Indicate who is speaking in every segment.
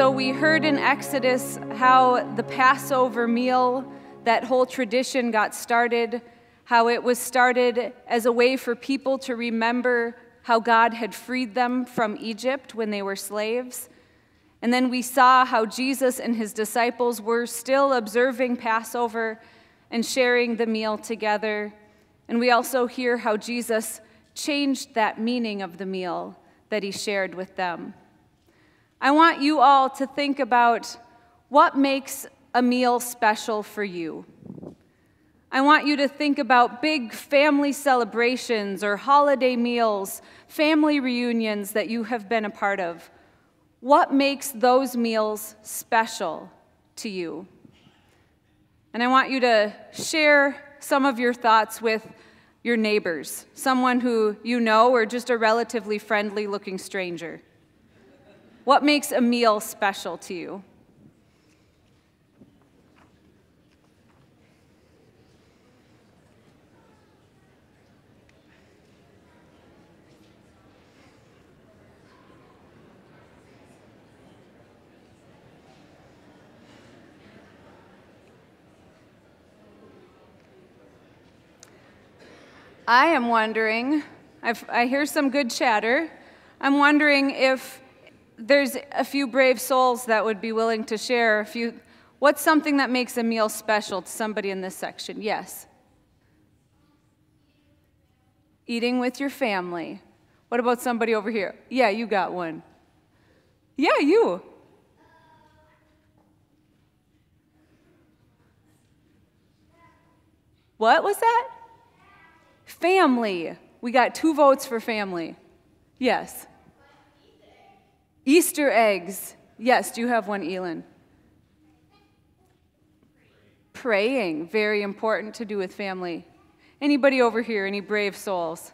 Speaker 1: so we heard in Exodus how the Passover meal, that whole tradition got started, how it was started as a way for people to remember how God had freed them from Egypt when they were slaves. And then we saw how Jesus and his disciples were still observing Passover and sharing the meal together. And we also hear how Jesus changed that meaning of the meal that he shared with them. I want you all to think about what makes a meal special for you. I want you to think about big family celebrations or holiday meals, family reunions that you have been a part of. What makes those meals special to you? And I want you to share some of your thoughts with your neighbors, someone who you know or just a relatively friendly-looking stranger. What makes a meal special to you? I am wondering, I hear some good chatter. I'm wondering if there's a few brave souls that would be willing to share what's something that makes a meal special to somebody in this section? Yes. Eating with your family. What about somebody over here? Yeah, you got one. Yeah, you. What was that? Family. We got 2 votes for family. Yes. Easter eggs. Yes, do you have one, Elin? Praying. Very important to do with family. Anybody over here, any brave souls?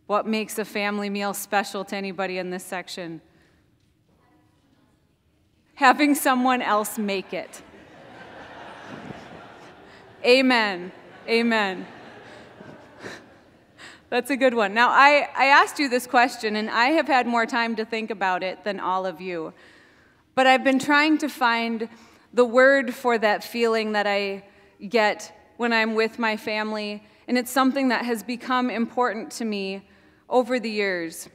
Speaker 1: What makes a family meal special to anybody in this section? Having someone else make it. Amen. Amen. That's a good one. Now, I asked you this question, and I have had more time to think about it than all of you. But I've been trying to find the word for that feeling that I get when I'm with my family, and it's something that has become important to me over the years.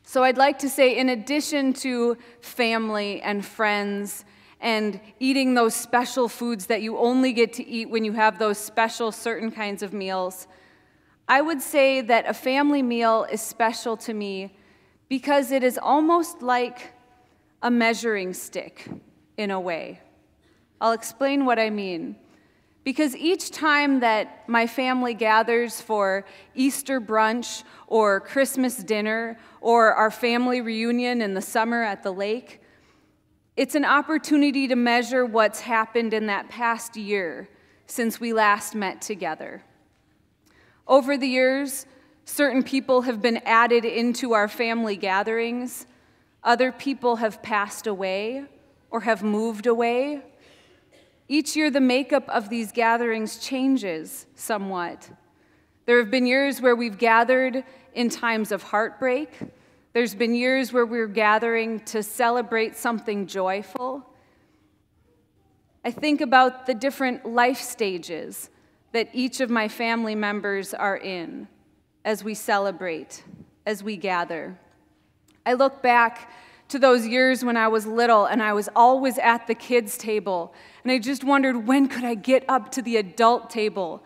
Speaker 1: So I'd like to say, in addition to family and friends and eating those special foods that you only get to eat when you have those special certain kinds of meals, I would say that a family meal is special to me because it is almost like a measuring stick in a way. I'll explain what I mean. Because each time that my family gathers for Easter brunch or Christmas dinner or our family reunion in the summer at the lake, it's an opportunity to measure what's happened in that past year since we last met together. Over the years, certain people have been added into our family gatherings. Other people have passed away or have moved away. Each year, the makeup of these gatherings changes somewhat. There have been years where we've gathered in times of heartbreak. There's been years where we're gathering to celebrate something joyful. I think about the different life stages that each of my family members are in as we celebrate, as we gather. I look back to those years when I was little and I was always at the kids' table, and I just wondered, when could I get up to the adult table?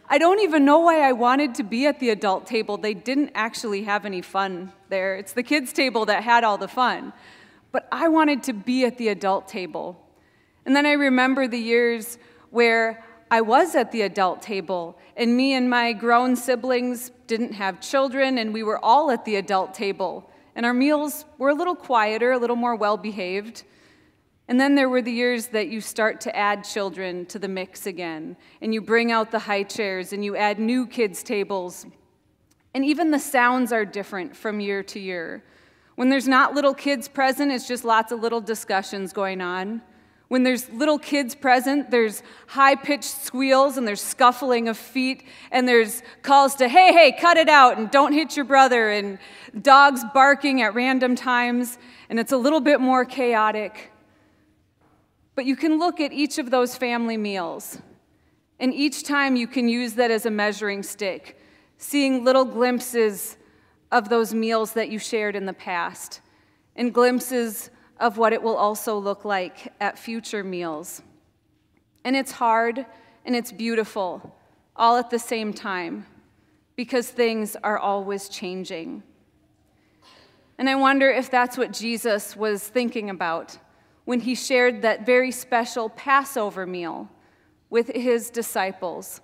Speaker 1: I don't even know why I wanted to be at the adult table. They didn't actually have any fun there. It's the kids' table that had all the fun. But I wanted to be at the adult table. And then I remember the years where I was at the adult table, and me and my grown siblings didn't have children, and we were all at the adult table. And our meals were a little quieter, a little more well-behaved. And then there were the years that you start to add children to the mix again, and you bring out the high chairs, and you add new kids' tables. And even the sounds are different from year to year. When there's not little kids present, it's just lots of little discussions going on. When there's little kids present, there's high-pitched squeals and there's scuffling of feet and there's calls to, hey, hey, cut it out and don't hit your brother, and dogs barking at random times, and it's a little bit more chaotic. But you can look at each of those family meals, and each time you can use that as a measuring stick, seeing little glimpses of those meals that you shared in the past, and glimpses of what it will also look like at future meals. And it's hard and it's beautiful, all at the same time, because things are always changing. And I wonder if that's what Jesus was thinking about when he shared that very special Passover meal with his disciples.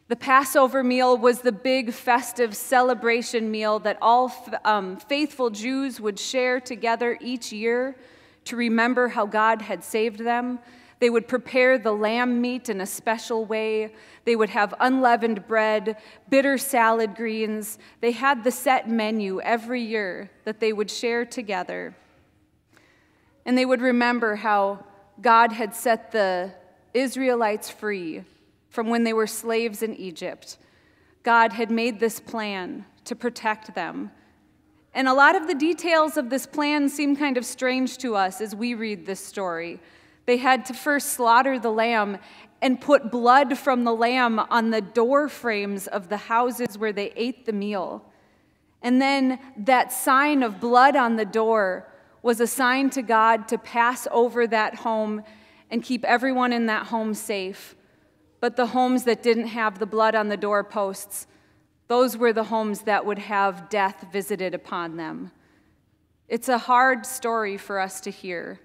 Speaker 1: The Passover meal was the big festive celebration meal that all faithful Jews would share together each year to remember how God had saved them. They would prepare the lamb meat in a special way. They would have unleavened bread, bitter salad greens. They had the set menu every year that they would share together. And they would remember how God had set the Israelites free from when they were slaves in Egypt. God had made this plan to protect them. And a lot of the details of this plan seem kind of strange to us as we read this story. They had to first slaughter the lamb and put blood from the lamb on the door frames of the houses where they ate the meal. And then that sign of blood on the door was a sign to God to pass over that home and keep everyone in that home safe. But the homes that didn't have the blood on the doorposts, those were the homes that would have death visited upon them. It's a hard story for us to hear.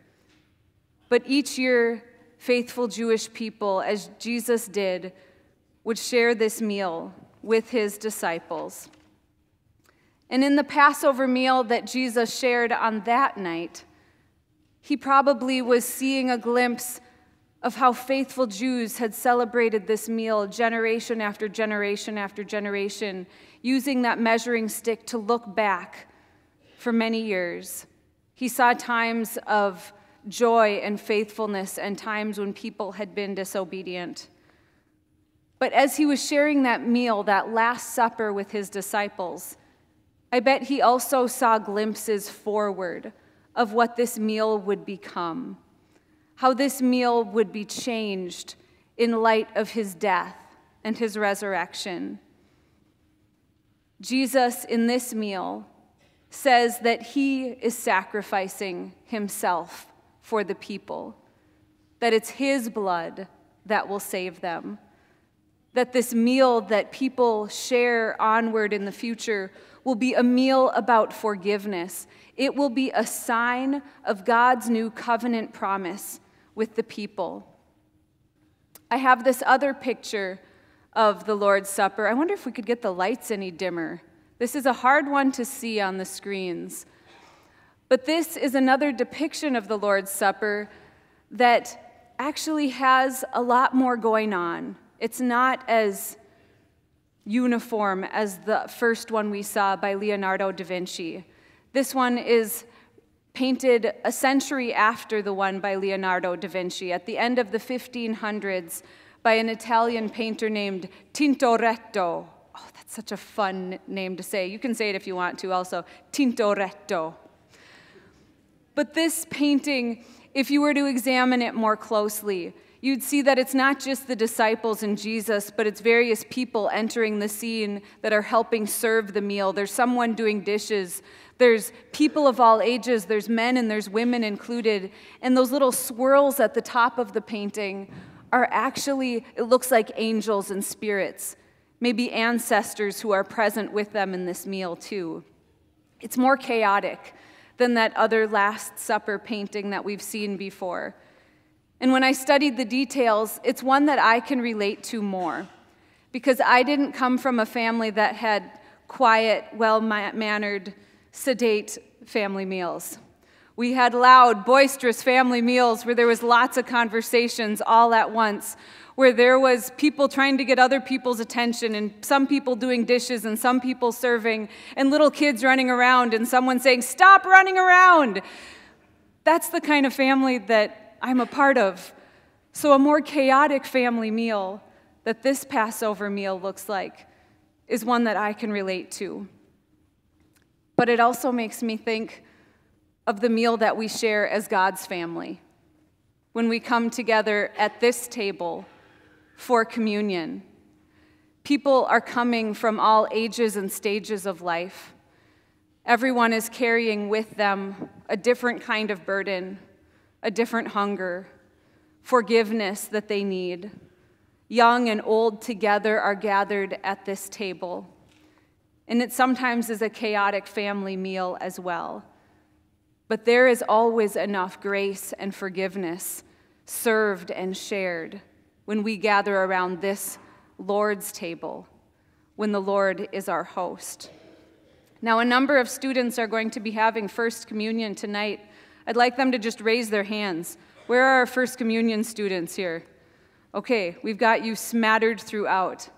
Speaker 1: But each year, faithful Jewish people, as Jesus did, would share this meal with his disciples. And in the Passover meal that Jesus shared on that night, he probably was seeing a glimpse of how faithful Jews had celebrated this meal generation after generation after generation, using that measuring stick to look back for many years. He saw times of joy and faithfulness and times when people had been disobedient. But as he was sharing that meal, that Last Supper with his disciples, I bet he also saw glimpses forward of what this meal would become, how this meal would be changed in light of his death and his resurrection. Jesus, in this meal, says that he is sacrificing himself for the people, that it's his blood that will save them, that this meal that people share onward in the future will be a meal about forgiveness. It will be a sign of God's new covenant promise with the people. I have this other picture of the Lord's Supper. I wonder if we could get the lights any dimmer. This is a hard one to see on the screens. But this is another depiction of the Lord's Supper that actually has a lot more going on. It's not as uniform as the first one we saw by Leonardo da Vinci. This one is painted a century after the one by Leonardo da Vinci, at the end of the 1500s, by an Italian painter named Tintoretto. Oh, that's such a fun name to say. You can say it if you want to also, Tintoretto. But this painting, if you were to examine it more closely, you'd see that it's not just the disciples and Jesus, but it's various people entering the scene that are helping serve the meal. There's someone doing dishes. There's people of all ages. There's men and there's women included. And those little swirls at the top of the painting are actually, it looks like angels and spirits, maybe ancestors who are present with them in this meal too. It's more chaotic than that other Last Supper painting that we've seen before. And when I studied the details, it's one that I can relate to more, because I didn't come from a family that had quiet, well-mannered, sedate family meals. We had loud, boisterous family meals where there was lots of conversations all at once, where there was people trying to get other people's attention, and some people doing dishes and some people serving, and little kids running around and someone saying, "Stop running around!" That's the kind of family that I'm a part of. So a more chaotic family meal that this Passover meal looks like is one that I can relate to. But it also makes me think of the meal that we share as God's family when we come together at this table for communion. People are coming from all ages and stages of life. Everyone is carrying with them a different kind of burden, a different hunger, forgiveness that they need. Young and old together are gathered at this table. And it sometimes is a chaotic family meal as well. But there is always enough grace and forgiveness served and shared when we gather around this Lord's table, when the Lord is our host. Now, a number of students are going to be having First Communion tonight. I'd like them to just raise their hands. Where are our First Communion students here? Okay, we've got you smattered throughout.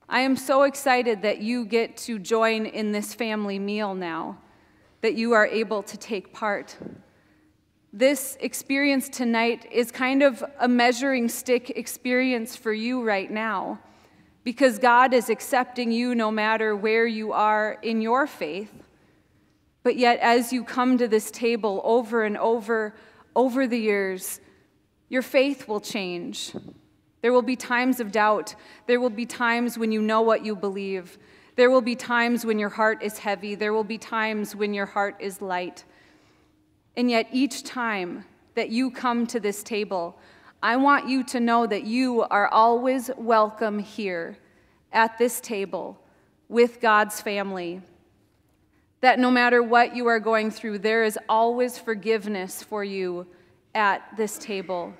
Speaker 1: I am so excited that you get to join in this family meal now, that you are able to take part. This experience tonight is kind of a measuring stick experience for you right now, because God is accepting you no matter where you are in your faith. But yet, as you come to this table over and over the years, your faith will change. There will be times of doubt. There will be times when you know what you believe. There will be times when your heart is heavy. There will be times when your heart is light. And yet each time that you come to this table, I want you to know that you are always welcome here at this table with God's family. That no matter what you are going through, there is always forgiveness for you at this table.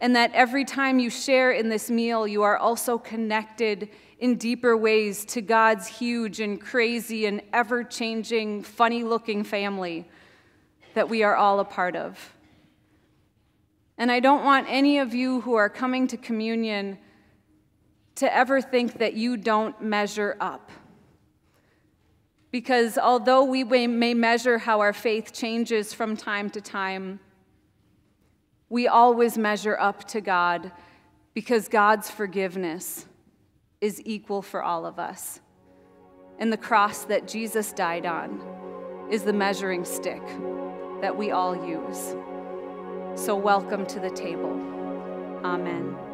Speaker 1: And that every time you share in this meal, you are also connected in deeper ways to God's huge and crazy and ever-changing, funny-looking family that we are all a part of. And I don't want any of you who are coming to communion to ever think that you don't measure up. Because although we may measure how our faith changes from time to time, we always measure up to God, because God's forgiveness is equal for all of us. And the cross that Jesus died on is the measuring stick that we all use. So welcome to the table. Amen.